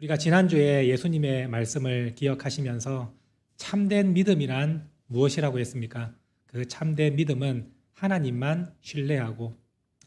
우리가 지난주에 예수님의 말씀을 기억하시면서 참된 믿음이란 무엇이라고 했습니까? 그 참된 믿음은 하나님만 신뢰하고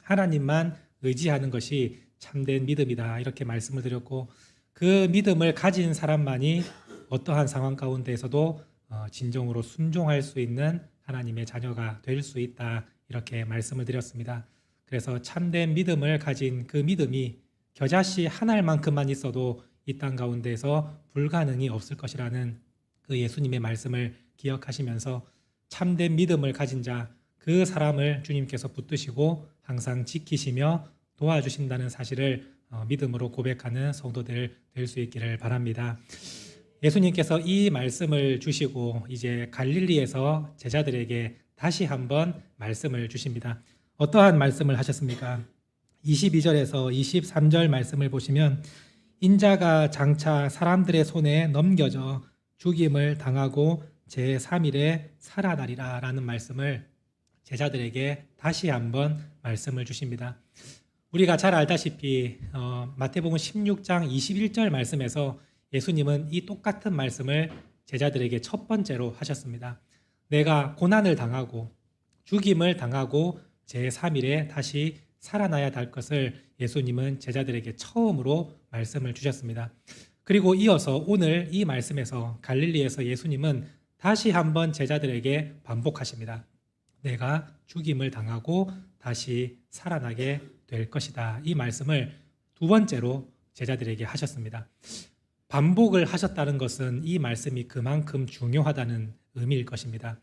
하나님만 의지하는 것이 참된 믿음이다, 이렇게 말씀을 드렸고, 그 믿음을 가진 사람만이 어떠한 상황 가운데에서도 진정으로 순종할 수 있는 하나님의 자녀가 될 수 있다, 이렇게 말씀을 드렸습니다. 그래서 참된 믿음을 가진 그 믿음이 겨자씨 한 알만큼만 있어도 이 땅 가운데에서 불가능이 없을 것이라는 그 예수님의 말씀을 기억하시면서 참된 믿음을 가진 자, 그 사람을 주님께서 붙드시고 항상 지키시며 도와주신다는 사실을 믿음으로 고백하는 성도들 될 수 있기를 바랍니다. 예수님께서 이 말씀을 주시고 이제 갈릴리에서 제자들에게 다시 한번 말씀을 주십니다. 어떠한 말씀을 하셨습니까? 22절에서 23절 말씀을 보시면 인자가 장차 사람들의 손에 넘겨져 죽임을 당하고 제3일에 살아나리라 라는 말씀을 제자들에게 다시 한번 말씀을 주십니다. 우리가 잘 알다시피 마태복음 16장 21절 말씀에서 예수님은 이 똑같은 말씀을 제자들에게 첫 번째로 하셨습니다. 내가 고난을 당하고 죽임을 당하고 제3일에 다시 살아나야 할 것을 예수님은 제자들에게 처음으로 말씀을 주셨습니다. 그리고 이어서 오늘 이 말씀에서 갈릴리에서 예수님은 다시 한번 제자들에게 반복하십니다. 내가 죽임을 당하고 다시 살아나게 될 것이다. 이 말씀을 두 번째로 제자들에게 하셨습니다. 반복을 하셨다는 것은 이 말씀이 그만큼 중요하다는 의미일 것입니다.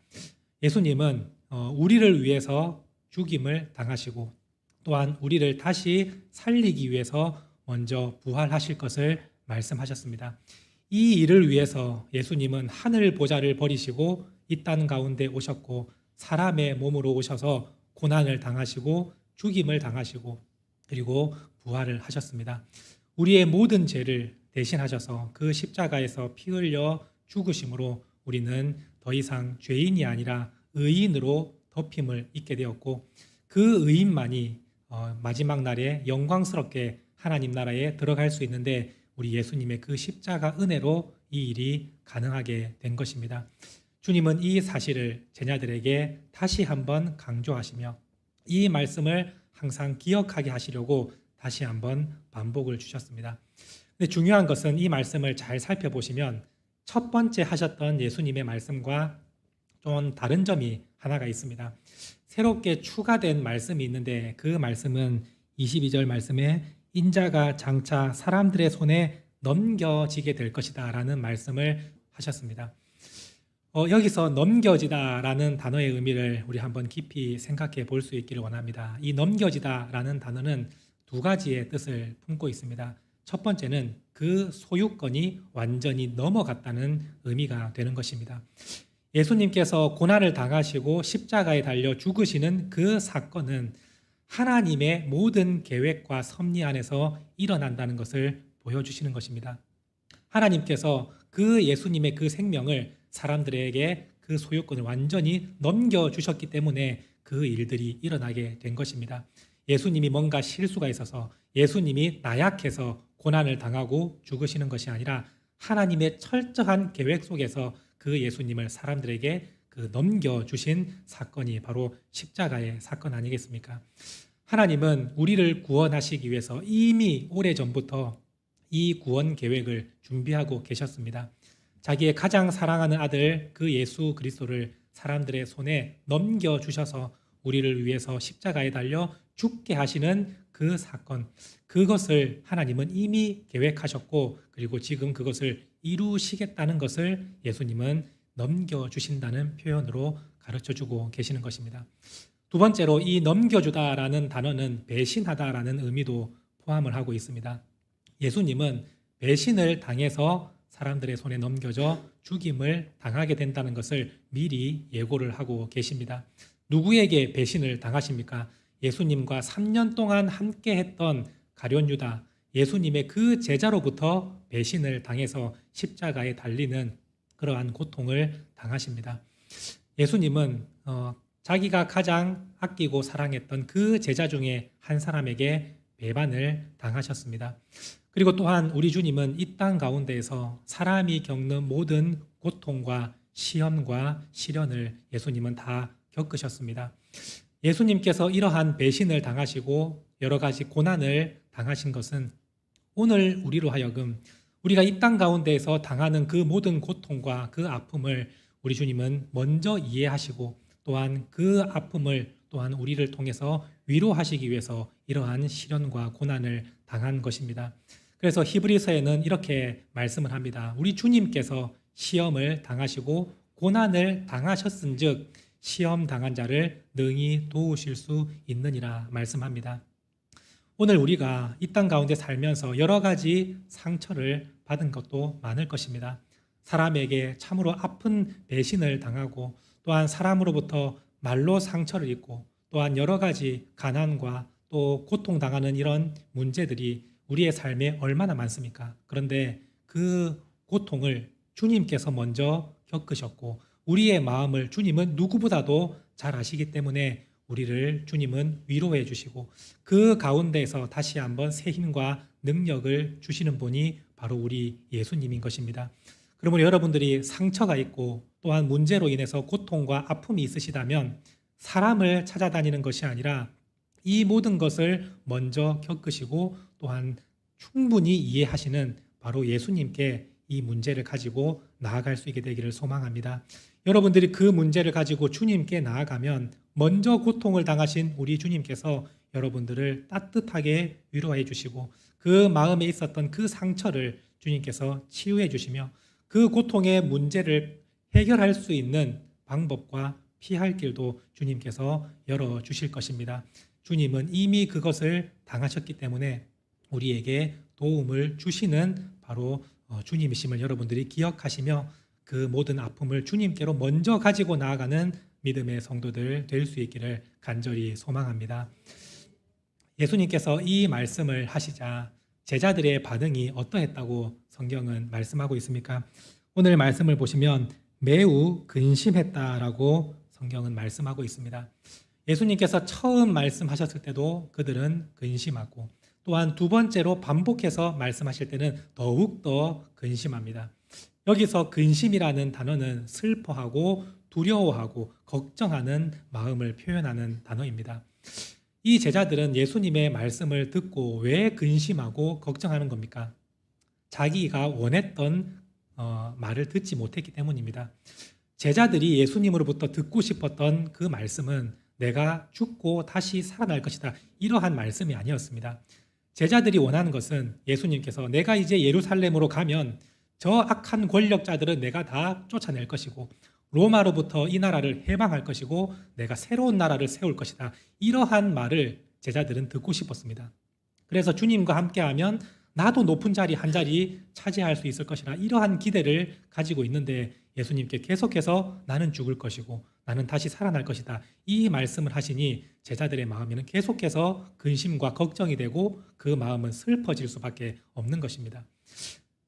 예수님은 우리를 위해서 죽임을 당하시고 또한 우리를 다시 살리기 위해서 먼저 부활하실 것을 말씀하셨습니다. 이 일을 위해서 예수님은 하늘 보좌를 버리시고 이 땅 가운데 오셨고 사람의 몸으로 오셔서 고난을 당하시고 죽임을 당하시고 그리고 부활을 하셨습니다. 우리의 모든 죄를 대신하셔서 그 십자가에서 피 흘려 죽으심으로 우리는 더 이상 죄인이 아니라 의인으로 덮임을 입게 되었고, 그 의인만이 마지막 날에 영광스럽게 하나님 나라에 들어갈 수 있는데 우리 예수님의 그 십자가 은혜로 이 일이 가능하게 된 것입니다. 주님은 이 사실을 제자들에게 다시 한번 강조하시며 이 말씀을 항상 기억하게 하시려고 다시 한번 반복을 주셨습니다. 근데 중요한 것은 이 말씀을 잘 살펴보시면 첫 번째 하셨던 예수님의 말씀과 좀 다른 점이 하나가 있습니다. 새롭게 추가된 말씀이 있는데 그 말씀은 22절 말씀에 인자가 장차 사람들의 손에 넘겨지게 될 것이다 라는 말씀을 하셨습니다. 여기서 넘겨지다 라는 단어의 의미를 우리 한번 깊이 생각해 볼 수 있기를 원합니다. 이 넘겨지다 라는 단어는 두 가지의 뜻을 품고 있습니다. 첫 번째는 그 소유권이 완전히 넘어갔다는 의미가 되는 것입니다. 예수님께서 고난을 당하시고 십자가에 달려 죽으시는 그 사건은 하나님의 모든 계획과 섭리 안에서 일어난다는 것을 보여주시는 것입니다. 하나님께서 그 예수님의 그 생명을 사람들에게 그 소유권을 완전히 넘겨주셨기 때문에 그 일들이 일어나게 된 것입니다. 예수님이 뭔가 실수가 있어서 예수님이 나약해서 고난을 당하고 죽으시는 것이 아니라 하나님의 철저한 계획 속에서 그 예수님을 사람들에게 그 넘겨주신 사건이 바로 십자가의 사건 아니겠습니까? 하나님은 우리를 구원하시기 위해서 이미 오래전부터 이 구원 계획을 준비하고 계셨습니다. 자기의 가장 사랑하는 아들 그 예수 그리스도를 사람들의 손에 넘겨주셔서 우리를 위해서 십자가에 달려 죽게 하시는 그 사건, 그것을 하나님은 이미 계획하셨고 그리고 지금 그것을 이루시겠다는 것을 예수님은 넘겨주신다는 표현으로 가르쳐주고 계시는 것입니다. 두 번째로 이 넘겨주다라는 단어는 배신하다라는 의미도 포함을 하고 있습니다. 예수님은 배신을 당해서 사람들의 손에 넘겨져 죽임을 당하게 된다는 것을 미리 예고를 하고 계십니다. 누구에게 배신을 당하십니까? 예수님과 3년 동안 함께 했던 가룟 유다, 예수님의 그 제자로부터 배신을 당해서 십자가에 달리는 그러한 고통을 당하십니다. 예수님은 자기가 가장 아끼고 사랑했던 그 제자 중에 한 사람에게 배반을 당하셨습니다. 그리고 또한 우리 주님은 이 땅 가운데에서 사람이 겪는 모든 고통과 시험과 시련을 예수님은 다 겪으셨습니다. 예수님께서 이러한 배신을 당하시고 여러 가지 고난을 당하신 것은 오늘 우리로 하여금 우리가 이 땅 가운데에서 당하는 그 모든 고통과 그 아픔을 우리 주님은 먼저 이해하시고 또한 그 아픔을 또한 우리를 통해서 위로하시기 위해서 이러한 시련과 고난을 당한 것입니다. 그래서 히브리서에는 이렇게 말씀을 합니다. 우리 주님께서 시험을 당하시고 고난을 당하셨은즉 시험 당한 자를 능히 도우실 수 있느니라 말씀합니다. 오늘 우리가 이 땅 가운데 살면서 여러 가지 상처를 받은 것도 많을 것입니다. 사람에게 참으로 아픈 배신을 당하고 또한 사람으로부터 말로 상처를 입고 또한 여러 가지 가난과 또 고통당하는 이런 문제들이 우리의 삶에 얼마나 많습니까? 그런데 그 고통을 주님께서 먼저 겪으셨고 우리의 마음을 주님은 누구보다도 잘 아시기 때문에 우리를 주님은 위로해 주시고 그 가운데에서 다시 한번 새 힘과 능력을 주시는 분이 바로 우리 예수님인 것입니다. 그러므로 여러분들이 상처가 있고 또한 문제로 인해서 고통과 아픔이 있으시다면 사람을 찾아다니는 것이 아니라 이 모든 것을 먼저 겪으시고 또한 충분히 이해하시는 바로 예수님께 이 문제를 가지고 나아갈 수 있게 되기를 소망합니다. 여러분들이 그 문제를 가지고 주님께 나아가면 먼저 고통을 당하신 우리 주님께서 여러분들을 따뜻하게 위로해 주시고 그 마음에 있었던 그 상처를 주님께서 치유해 주시며 그 고통의 문제를 해결할 수 있는 방법과 피할 길도 주님께서 열어주실 것입니다. 주님은 이미 그것을 당하셨기 때문에 우리에게 도움을 주시는 바로 주님이심을 여러분들이 기억하시며 그 모든 아픔을 주님께로 먼저 가지고 나아가는 믿음의 성도들 될 수 있기를 간절히 소망합니다. 예수님께서 이 말씀을 하시자 제자들의 반응이 어떠했다고 성경은 말씀하고 있습니까? 오늘 말씀을 보시면 매우 근심했다라고 성경은 말씀하고 있습니다. 예수님께서 처음 말씀하셨을 때도 그들은 근심하고 또한 두 번째로 반복해서 말씀하실 때는 더욱더 근심합니다. 여기서 근심이라는 단어는 슬퍼하고 두려워하고 걱정하는 마음을 표현하는 단어입니다. 이 제자들은 예수님의 말씀을 듣고 왜 근심하고 걱정하는 겁니까? 자기가 원했던 말을 듣지 못했기 때문입니다. 제자들이 예수님으로부터 듣고 싶었던 그 말씀은 내가 죽고 다시 살아날 것이다. 이러한 말씀이 아니었습니다. 제자들이 원하는 것은 예수님께서 내가 이제 예루살렘으로 가면 저 악한 권력자들은 내가 다 쫓아낼 것이고 로마로부터 이 나라를 해방할 것이고 내가 새로운 나라를 세울 것이다. 이러한 말을 제자들은 듣고 싶었습니다. 그래서 주님과 함께하면 나도 높은 자리 한 자리 차지할 수 있을 것이라 이러한 기대를 가지고 있는데 예수님께 계속해서 나는 죽을 것이고 나는 다시 살아날 것이다. 이 말씀을 하시니 제자들의 마음에는 계속해서 근심과 걱정이 되고 그 마음은 슬퍼질 수밖에 없는 것입니다.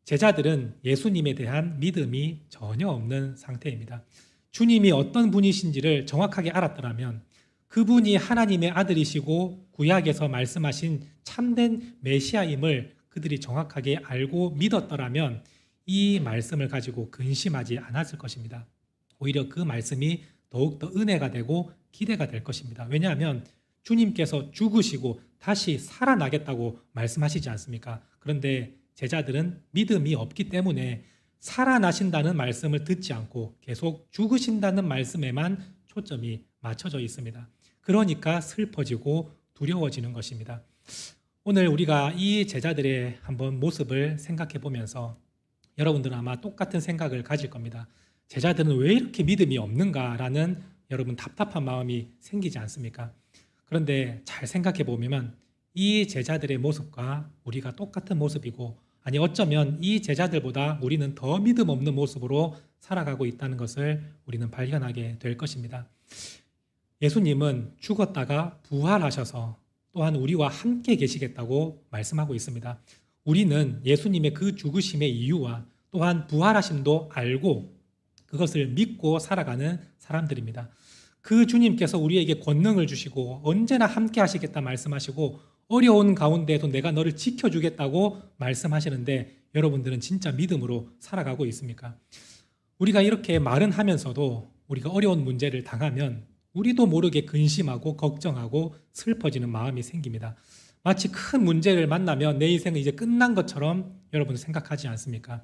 제자들은 예수님에 대한 믿음이 전혀 없는 상태입니다. 주님이 어떤 분이신지를 정확하게 알았더라면 그분이 하나님의 아들이시고 구약에서 말씀하신 참된 메시아임을 그들이 정확하게 알고 믿었더라면 이 말씀을 가지고 근심하지 않았을 것입니다. 오히려 그 말씀이 더욱더 은혜가 되고 기대가 될 것입니다. 왜냐하면 주님께서 죽으시고 다시 살아나겠다고 말씀하시지 않습니까? 그런데 제자들은 믿음이 없기 때문에 살아나신다는 말씀을 듣지 않고 계속 죽으신다는 말씀에만 초점이 맞춰져 있습니다. 그러니까 슬퍼지고 두려워지는 것입니다. 오늘 우리가 이 제자들의 한번 모습을 생각해 보면서 여러분들은 아마 똑같은 생각을 가질 겁니다. 제자들은 왜 이렇게 믿음이 없는가라는 여러분 답답한 마음이 생기지 않습니까? 그런데 잘 생각해 보면 이 제자들의 모습과 우리가 똑같은 모습이고 아니 어쩌면 이 제자들보다 우리는 더 믿음 없는 모습으로 살아가고 있다는 것을 우리는 발견하게 될 것입니다. 예수님은 죽었다가 부활하셔서 또한 우리와 함께 계시겠다고 말씀하고 있습니다. 우리는 예수님의 그 죽으심의 이유와 또한 부활하심도 알고 그것을 믿고 살아가는 사람들입니다. 그 주님께서 우리에게 권능을 주시고 언제나 함께 하시겠다 말씀하시고 어려운 가운데에도 내가 너를 지켜주겠다고 말씀하시는데 여러분들은 진짜 믿음으로 살아가고 있습니까? 우리가 이렇게 말은 하면서도 우리가 어려운 문제를 당하면 우리도 모르게 근심하고 걱정하고 슬퍼지는 마음이 생깁니다. 마치 큰 문제를 만나면 내 인생은 이제 끝난 것처럼 여러분 생각하지 않습니까?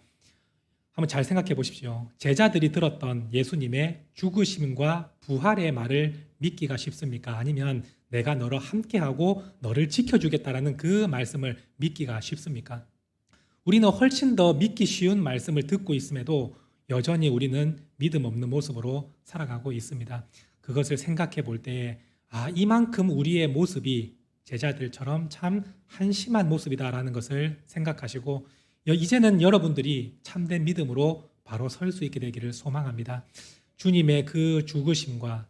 한번 잘 생각해 보십시오. 제자들이 들었던 예수님의 죽으심과 부활의 말을 믿기가 쉽습니까? 아니면 내가 너를 함께하고 너를 지켜주겠다라는 그 말씀을 믿기가 쉽습니까? 우리는 훨씬 더 믿기 쉬운 말씀을 듣고 있음에도 여전히 우리는 믿음 없는 모습으로 살아가고 있습니다. 그것을 생각해 볼 때에 이만큼 우리의 모습이 제자들처럼 참 한심한 모습이다라는 것을 생각하시고 이제는 여러분들이 참된 믿음으로 바로 설 수 있게 되기를 소망합니다. 주님의 그 죽으심과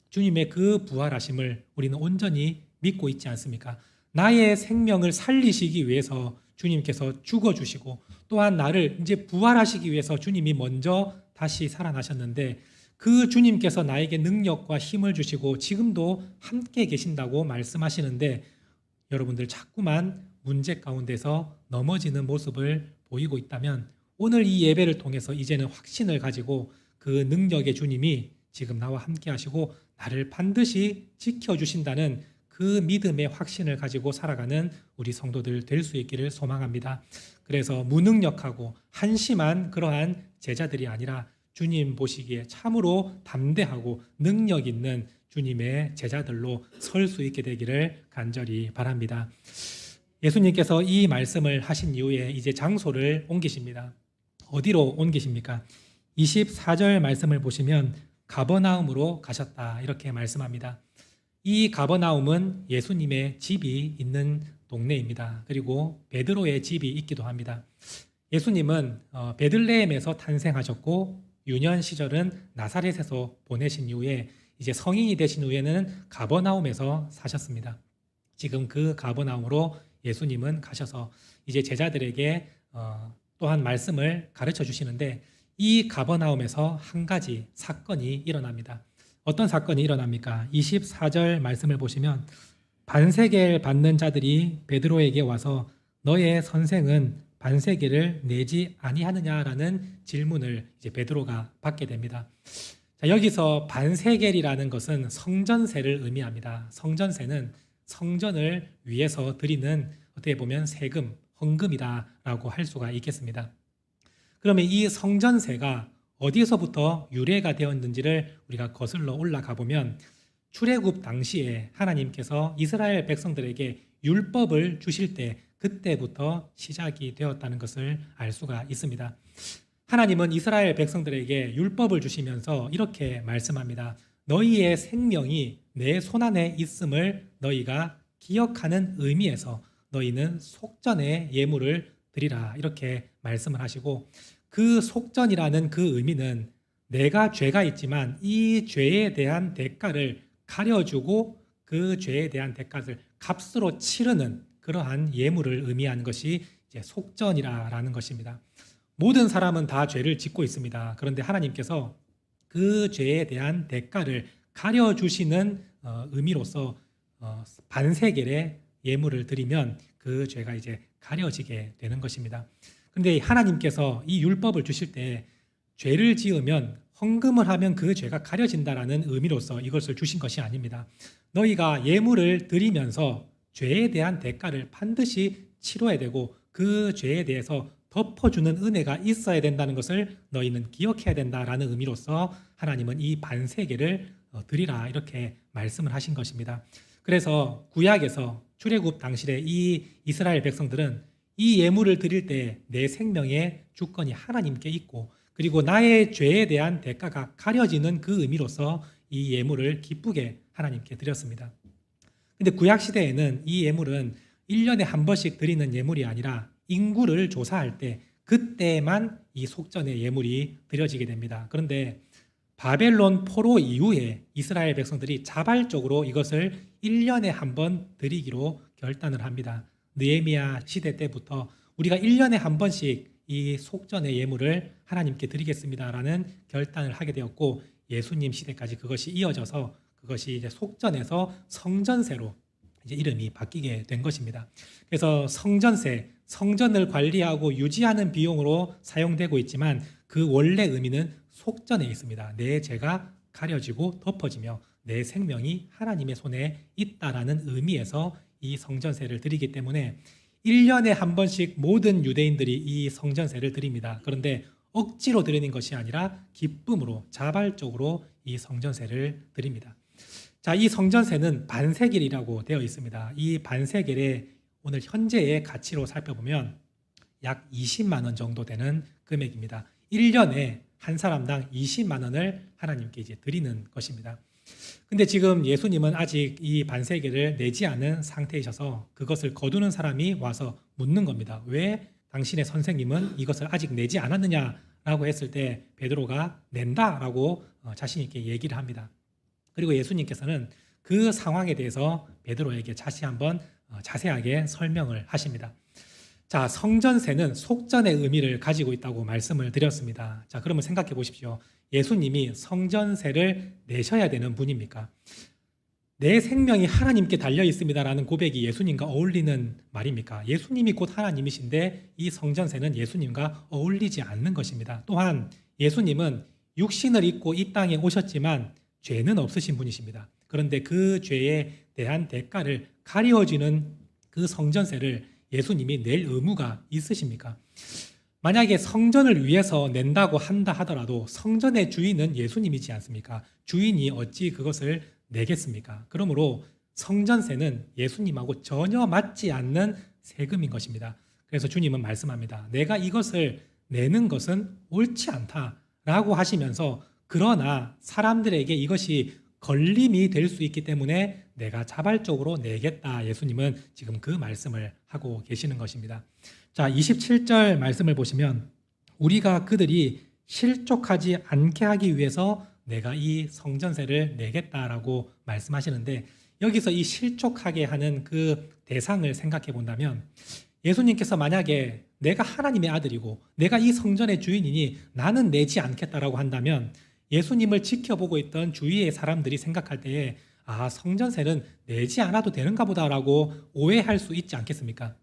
주님의 그 부활하심을 우리는 온전히 믿고 있지 않습니까? 나의 생명을 살리시기 위해서 주님께서 죽어주시고 또한 나를 이제 부활하시기 위해서 주님이 먼저 다시 살아나셨는데 그 주님께서 나에게 능력과 힘을 주시고 지금도 함께 계신다고 말씀하시는데 여러분들 자꾸만 문제 가운데서 넘어지는 모습을 보이고 있다면 오늘 이 예배를 통해서 이제는 확신을 가지고 그 능력의 주님이 지금 나와 함께 하시고 나를 반드시 지켜주신다는 그 믿음의 확신을 가지고 살아가는 우리 성도들 될 수 있기를 소망합니다. 그래서 무능력하고 한심한 그러한 제자들이 아니라 주님 보시기에 참으로 담대하고 능력 있는 주님의 제자들로 설 수 있게 되기를 간절히 바랍니다. 예수님께서 이 말씀을 하신 이후에 이제 장소를 옮기십니다. 어디로 옮기십니까? 24절 말씀을 보시면 가버나움으로 가셨다 이렇게 말씀합니다. 이 가버나움은 예수님의 집이 있는 동네입니다. 그리고 베드로의 집이 있기도 합니다. 예수님은 베들레헴에서 탄생하셨고 유년 시절은 나사렛에서 보내신 이후에 이제 성인이 되신 후에는 가버나움에서 사셨습니다. 지금 그 가버나움으로 예수님은 가셔서 이제 제자들에게 또한 말씀을 가르쳐 주시는데 이 가버나움에서 한 가지 사건이 일어납니다. 어떤 사건이 일어납니까? 24절 말씀을 보시면 반세겔 받는 자들이 베드로에게 와서 너의 선생은 반세겔을 내지 아니하느냐라는 질문을 이제 베드로가 받게 됩니다. 자, 여기서 반세겔이라는 것은 성전세를 의미합니다. 성전세는 성전을 위해서 드리는 어떻게 보면 세금, 헌금이다라고 할 수가 있겠습니다. 그러면 이 성전세가 어디에서부터 유래가 되었는지를 우리가 거슬러 올라가 보면 출애굽 당시에 하나님께서 이스라엘 백성들에게 율법을 주실 때 그때부터 시작이 되었다는 것을 알 수가 있습니다. 하나님은 이스라엘 백성들에게 율법을 주시면서 이렇게 말씀합니다. 너희의 생명이 내 손안에 있음을 너희가 기억하는 의미에서 너희는 속전의 예물을 드리라 이렇게 말씀을 하시고 그 속전이라는 그 의미는 내가 죄가 있지만 이 죄에 대한 대가를 가려주고 그 죄에 대한 대가를 값으로 치르는 그러한 예물을 의미하는 것이 이제 속전이라는 것입니다. 모든 사람은 다 죄를 짓고 있습니다. 그런데 하나님께서 그 죄에 대한 대가를 가려주시는 의미로서 반세겔의 예물을 드리면 그 죄가 이제 가려지게 되는 것입니다. 그런데 하나님께서 이 율법을 주실 때 죄를 지으면 헌금을 하면 그 죄가 가려진다라는 의미로서 이것을 주신 것이 아닙니다. 너희가 예물을 드리면서 죄에 대한 대가를 반드시 치러야 되고 그 죄에 대해서 덮어주는 은혜가 있어야 된다는 것을 너희는 기억해야 된다라는 의미로서 하나님은 이 반세겔을 드리라 이렇게 말씀을 하신 것입니다. 그래서 구약에서 출애굽 당시에 이 이스라엘 백성들은 이 예물을 드릴 때 내 생명의 주권이 하나님께 있고 그리고 나의 죄에 대한 대가가 가려지는 그 의미로서 이 예물을 기쁘게 하나님께 드렸습니다. 근데 구약 시대에는 이 예물은 1년에 한 번씩 드리는 예물이 아니라 인구를 조사할 때 그때만 이 속전의 예물이 드려지게 됩니다. 그런데 바벨론 포로 이후에 이스라엘 백성들이 자발적으로 이것을 1년에 한 번 드리기로 결단을 합니다. 느헤미야 시대 때부터 우리가 1년에 한 번씩 이 속전의 예물을 하나님께 드리겠습니다라는 결단을 하게 되었고 예수님 시대까지 그것이 이어져서 그것이 이제 속전에서 성전세로 이제 이름이 바뀌게 된 것입니다. 그래서 성전세, 성전을 관리하고 유지하는 비용으로 사용되고 있지만 그 원래 의미는 속전에 있습니다. 내 죄가 가려지고 덮어지며 내 생명이 하나님의 손에 있다라는 의미에서 이 성전세를 드리기 때문에 1년에 한 번씩 모든 유대인들이 이 성전세를 드립니다. 그런데 억지로 드리는 것이 아니라 기쁨으로 자발적으로 이 성전세를 드립니다. 자, 이 성전세는 반세겔이라고 되어 있습니다. 이 반세겔의 오늘 현재의 가치로 살펴보면 약 20만 원 정도 되는 금액입니다. 1년에 한 사람당 20만 원을 하나님께 이제 드리는 것입니다. 근데 지금 예수님은 아직 이 반세겔을 내지 않은 상태이셔서 그것을 거두는 사람이 와서 묻는 겁니다. 왜 당신의 선생님은 이것을 아직 내지 않았느냐라고 했을 때 베드로가 낸다라고 자신 있게 얘기를 합니다. 그리고 예수님께서는 그 상황에 대해서 베드로에게 다시 한번 자세하게 설명을 하십니다. 자, 성전세는 속전의 의미를 가지고 있다고 말씀을 드렸습니다. 자, 그러면 생각해 보십시오. 예수님이 성전세를 내셔야 되는 분입니까? 내 생명이 하나님께 달려 있습니다라는 고백이 예수님과 어울리는 말입니까? 예수님이 곧 하나님이신데 이 성전세는 예수님과 어울리지 않는 것입니다. 또한 예수님은 육신을 입고 이 땅에 오셨지만 죄는 없으신 분이십니다. 그런데 그 죄에 대한 대가를 가려지는 그 성전세를 예수님이 낼 의무가 있으십니까? 만약에 성전을 위해서 낸다고 한다 하더라도 성전의 주인은 예수님이지 않습니까? 주인이 어찌 그것을 내겠습니까? 그러므로 성전세는 예수님하고 전혀 맞지 않는 세금인 것입니다. 그래서 주님은 말씀합니다. 내가 이것을 내는 것은 옳지 않다라고 하시면서 그러나 사람들에게 이것이 걸림이 될 수 있기 때문에 내가 자발적으로 내겠다. 예수님은 지금 그 말씀을 하고 계시는 것입니다. 자, 27절 말씀을 보시면 우리가 그들이 실족하지 않게 하기 위해서 내가 이 성전세를 내겠다라고 말씀하시는데 여기서 이 실족하게 하는 그 대상을 생각해 본다면 예수님께서 만약에 내가 하나님의 아들이고 내가 이 성전의 주인이니 나는 내지 않겠다라고 한다면 예수님을 지켜보고 있던 주위의 사람들이 생각할 때에 아, 성전세는 내지 않아도 되는가 보다라고 오해할 수 있지 않겠습니까?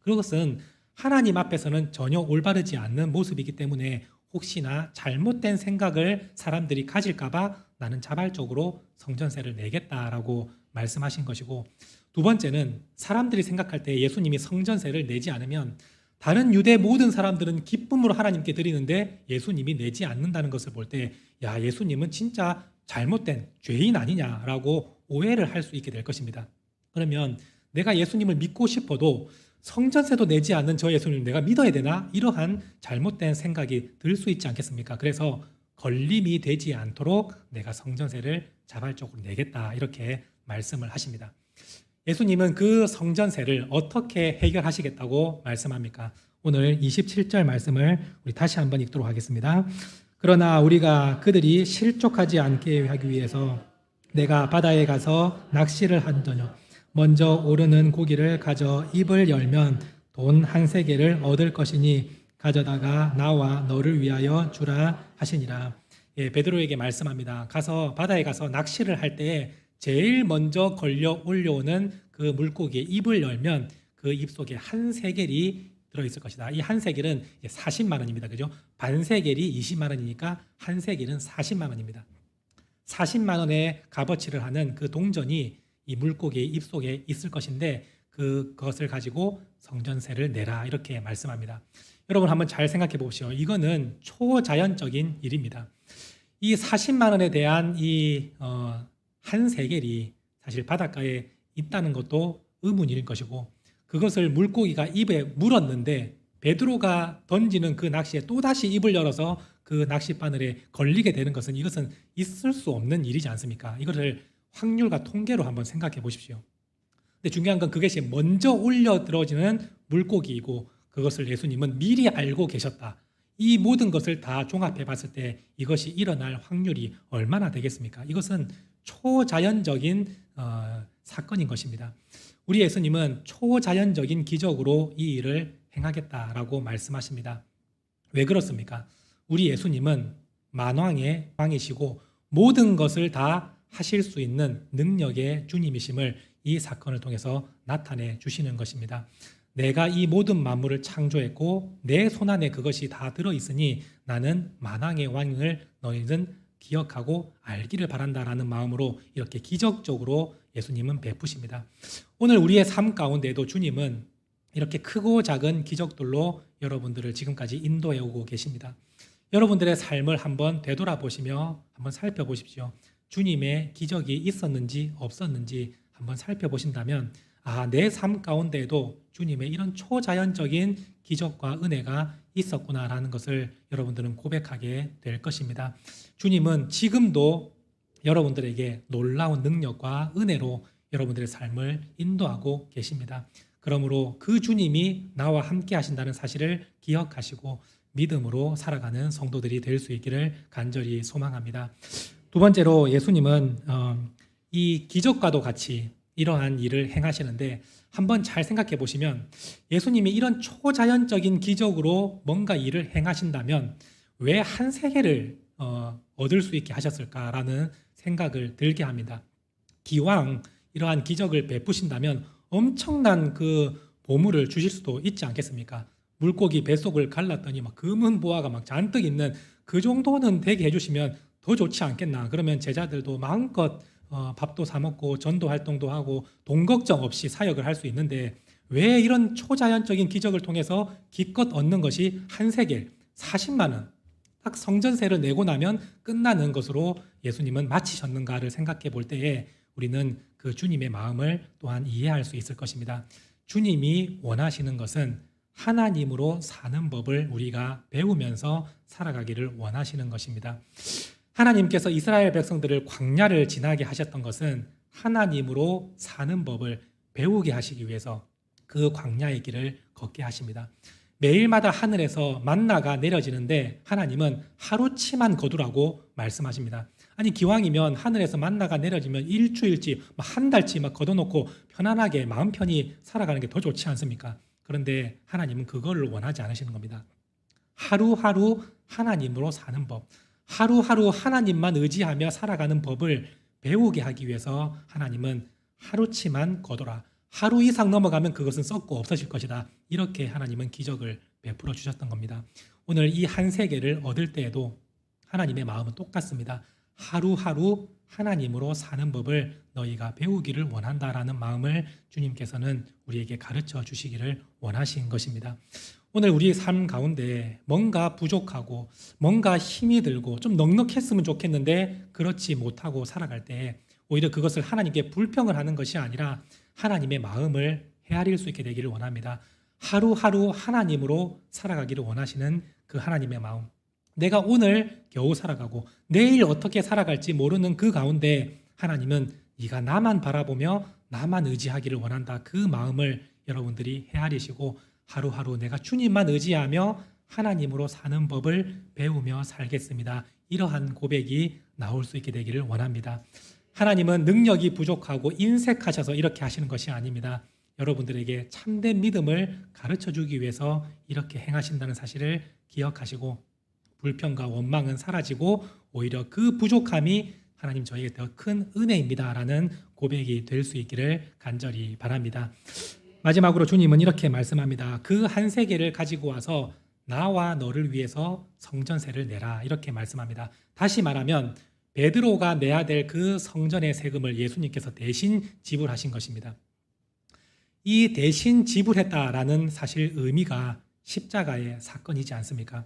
그것은 하나님 앞에서는 전혀 올바르지 않는 모습이기 때문에 혹시나 잘못된 생각을 사람들이 가질까봐 나는 자발적으로 성전세를 내겠다라고 말씀하신 것이고 두 번째는 사람들이 생각할 때 예수님이 성전세를 내지 않으면 다른 유대 모든 사람들은 기쁨으로 하나님께 드리는데 예수님이 내지 않는다는 것을 볼 때 야, 예수님은 진짜 잘못된 죄인 아니냐라고 오해를 할 수 있게 될 것입니다. 그러면 내가 예수님을 믿고 싶어도 성전세도 내지 않는 저 예수님을 내가 믿어야 되나? 이러한 잘못된 생각이 들 수 있지 않겠습니까? 그래서 걸림이 되지 않도록 내가 성전세를 자발적으로 내겠다 이렇게 말씀을 하십니다. 예수님은 그 성전세를 어떻게 해결하시겠다고 말씀합니까? 오늘 27절 말씀을 우리 다시 한번 읽도록 하겠습니다. 그러나 우리가 그들이 실족하지 않게 하기 위해서 내가 바다에 가서 낚시를 한 저녁 먼저 오르는 고기를 가져 입을 열면 돈 한 세겔을 얻을 것이니 가져다가 나와 너를 위하여 주라 하시니라. 예, 베드로에게 말씀합니다. 가서 바다에 가서 낚시를 할 때에 제일 먼저 걸려 올려오는 그 물고기의 입을 열면 그 입 속에 한 세겔이 들어있을 것이다. 이 한 세겔은 40만 원입니다. 그죠? 반 세겔이 20만 원이니까 한 세겔은 40만 원입니다. 40만 원의 값어치를 하는 그 동전이 이 물고기의 입 속에 있을 것인데 그것을 가지고 성전세를 내라 이렇게 말씀합니다. 여러분 한번 잘 생각해 보십시오. 이거는 초자연적인 일입니다. 이 40만 원에 대한 이 한 세겔이 사실 바닷가에 있다는 것도 의문일 것이고 그것을 물고기가 입에 물었는데 베드로가 던지는 그 낚시에 또다시 입을 열어서 그 낚싯바늘에 걸리게 되는 것은 이것은 있을 수 없는 일이지 않습니까? 이것을 확률과 통계로 한번 생각해 보십시오. 근데 중요한 건 그것이 먼저 올려 들어지는 물고기이고 그것을 예수님은 미리 알고 계셨다. 이 모든 것을 다 종합해 봤을 때 이것이 일어날 확률이 얼마나 되겠습니까? 이것은 초자연적인 사건인 것입니다. 우리 예수님은 초자연적인 기적으로 이 일을 행하겠다라고 말씀하십니다. 왜 그렇습니까? 우리 예수님은 만왕의 왕이시고 모든 것을 다 하실 수 있는 능력의 주님이심을 이 사건을 통해서 나타내 주시는 것입니다. 내가 이 모든 만물을 창조했고 내 손안에 그것이 다 들어있으니 나는 만왕의 왕을 너희는 기억하고 알기를 바란다라는 마음으로 이렇게 기적적으로 예수님은 베푸십니다. 오늘 우리의 삶 가운데도 주님은 이렇게 크고 작은 기적들로 여러분들을 지금까지 인도해 오고 계십니다. 여러분들의 삶을 한번 되돌아보시며 한번 살펴보십시오. 주님의 기적이 있었는지 없었는지 한번 살펴보신다면 내 삶 가운데에도 주님의 이런 초자연적인 기적과 은혜가 있었구나라는 것을 여러분들은 고백하게 될 것입니다. 주님은 지금도 여러분들에게 놀라운 능력과 은혜로 여러분들의 삶을 인도하고 계십니다. 그러므로 그 주님이 나와 함께 하신다는 사실을 기억하시고 믿음으로 살아가는 성도들이 될 수 있기를 간절히 소망합니다. 두 번째로 예수님은 이 기적과도 같이 이러한 일을 행하시는데 한번 잘 생각해 보시면 예수님이 이런 초자연적인 기적으로 뭔가 일을 행하신다면 왜 한 세계를 얻을 수 있게 하셨을까라는 생각을 들게 합니다. 기왕 이러한 기적을 베푸신다면 엄청난 그 보물을 주실 수도 있지 않겠습니까? 물고기 뱃속을 갈랐더니 막 금은 보화가 막 잔뜩 있는 그 정도는 되게 해주시면 더 좋지 않겠나. 그러면 제자들도 마음껏 밥도 사 먹고 전도 활동도 하고 돈 걱정 없이 사역을 할 수 있는데 왜 이런 초자연적인 기적을 통해서 기껏 얻는 것이 한 세겔 40만 원 딱 성전세를 내고 나면 끝나는 것으로 예수님은 마치셨는가를 생각해 볼 때에 우리는 그 주님의 마음을 또한 이해할 수 있을 것입니다. 주님이 원하시는 것은 하나님으로 사는 법을 우리가 배우면서 살아가기를 원하시는 것입니다. 하나님께서 이스라엘 백성들을 광야를 지나게 하셨던 것은 하나님으로 사는 법을 배우게 하시기 위해서 그 광야의 길을 걷게 하십니다. 매일마다 하늘에서 만나가 내려지는데 하나님은 하루치만 거두라고 말씀하십니다. 아니 기왕이면 하늘에서 만나가 내려지면 일주일치 한 달치 막 걷어놓고 편안하게 마음 편히 살아가는 게 더 좋지 않습니까? 그런데 하나님은 그걸 원하지 않으시는 겁니다. 하루하루 하나님으로 사는 법, 하루하루 하나님만 의지하며 살아가는 법을 배우게 하기 위해서 하나님은 하루치만 거둬라. 하루 이상 넘어가면 그것은 썩고 없어질 것이다. 이렇게 하나님은 기적을 베풀어 주셨던 겁니다. 오늘 이 한 세계를 얻을 때에도 하나님의 마음은 똑같습니다. 하루하루 하나님으로 사는 법을 너희가 배우기를 원한다라는 마음을 주님께서는 우리에게 가르쳐 주시기를 원하신 것입니다. 오늘 우리의 삶 가운데 뭔가 부족하고 뭔가 힘이 들고 좀 넉넉했으면 좋겠는데 그렇지 못하고 살아갈 때 오히려 그것을 하나님께 불평을 하는 것이 아니라 하나님의 마음을 헤아릴 수 있게 되기를 원합니다. 하루하루 하나님으로 살아가기를 원하시는 그 하나님의 마음. 내가 오늘 겨우 살아가고 내일 어떻게 살아갈지 모르는 그 가운데 하나님은 네가 나만 바라보며 나만 의지하기를 원한다. 그 마음을 여러분들이 헤아리시고 하루하루 내가 주님만 의지하며 하나님으로 사는 법을 배우며 살겠습니다. 이러한 고백이 나올 수 있게 되기를 원합니다. 하나님은 능력이 부족하고 인색하셔서 이렇게 하시는 것이 아닙니다. 여러분들에게 참된 믿음을 가르쳐 주기 위해서 이렇게 행하신다는 사실을 기억하시고 불평과 원망은 사라지고 오히려 그 부족함이 하나님 저에게 더 큰 은혜입니다라는 고백이 될 수 있기를 간절히 바랍니다. 마지막으로 주님은 이렇게 말씀합니다. 그 한 세계를 가지고 와서 나와 너를 위해서 성전세를 내라 이렇게 말씀합니다. 다시 말하면 베드로가 내야 될 그 성전의 세금을 예수님께서 대신 지불하신 것입니다. 이 대신 지불했다라는 사실 의미가 십자가의 사건이지 않습니까?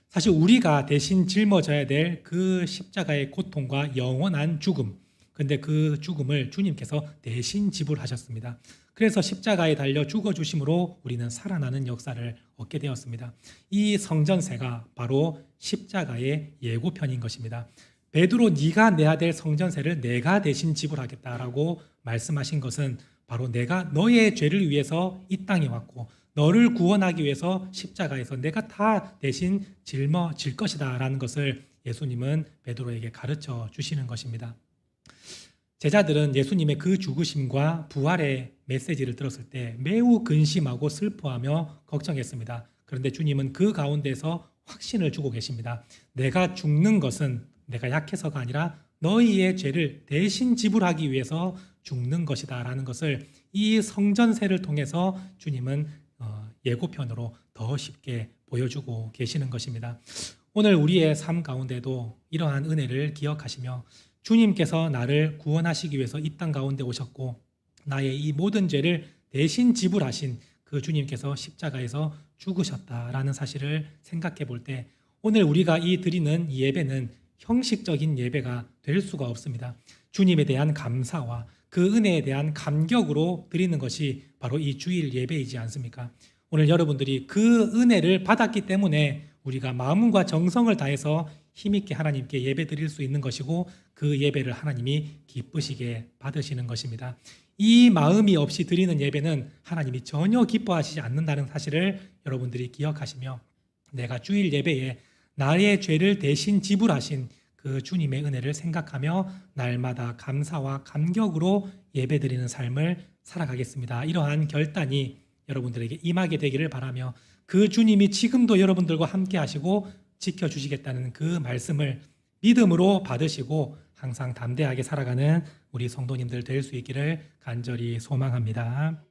사실 우리가 대신 짊어져야 될 그 십자가의 고통과 영원한 죽음, 근데 그 죽음을 주님께서 대신 지불하셨습니다. 그래서 십자가에 달려 죽어주심으로 우리는 살아나는 역사를 얻게 되었습니다. 이 성전세가 바로 십자가의 예고편인 것입니다. 베드로 네가 내야 될 성전세를 내가 대신 지불하겠다라고 말씀하신 것은 바로 내가 너의 죄를 위해서 이 땅에 왔고 너를 구원하기 위해서 십자가에서 내가 다 대신 짊어질 것이다 라는 것을 예수님은 베드로에게 가르쳐 주시는 것입니다. 제자들은 예수님의 그 죽으심과 부활의 메시지를 들었을 때 매우 근심하고 슬퍼하며 걱정했습니다. 그런데 주님은 그 가운데서 확신을 주고 계십니다. 내가 죽는 것은 내가 약해서가 아니라 너희의 죄를 대신 지불하기 위해서 죽는 것이다라는 것을 이 성전세를 통해서 주님은 예고편으로 더 쉽게 보여주고 계시는 것입니다. 오늘 우리의 삶 가운데도 이러한 은혜를 기억하시며 주님께서 나를 구원하시기 위해서 이 땅 가운데 오셨고 나의 이 모든 죄를 대신 지불하신 그 주님께서 십자가에서 죽으셨다라는 사실을 생각해 볼 때 오늘 우리가 드리는 이 예배는 형식적인 예배가 될 수가 없습니다. 주님에 대한 감사와 그 은혜에 대한 감격으로 드리는 것이 바로 이 주일 예배이지 않습니까? 오늘 여러분들이 그 은혜를 받았기 때문에 우리가 마음과 정성을 다해서 힘있게 하나님께 예배 드릴 수 있는 것이고 그 예배를 하나님이 기쁘시게 받으시는 것입니다. 이 마음이 없이 드리는 예배는 하나님이 전혀 기뻐하시지 않는다는 사실을 여러분들이 기억하시며 내가 주일 예배에 나의 죄를 대신 지불하신 그 주님의 은혜를 생각하며 날마다 감사와 감격으로 예배드리는 삶을 살아가겠습니다. 이러한 결단이 여러분들에게 임하게 되기를 바라며 그 주님이 지금도 여러분들과 함께 하시고 지켜주시겠다는 그 말씀을 믿음으로 받으시고 항상 담대하게 살아가는 우리 성도님들 될 수 있기를 간절히 소망합니다.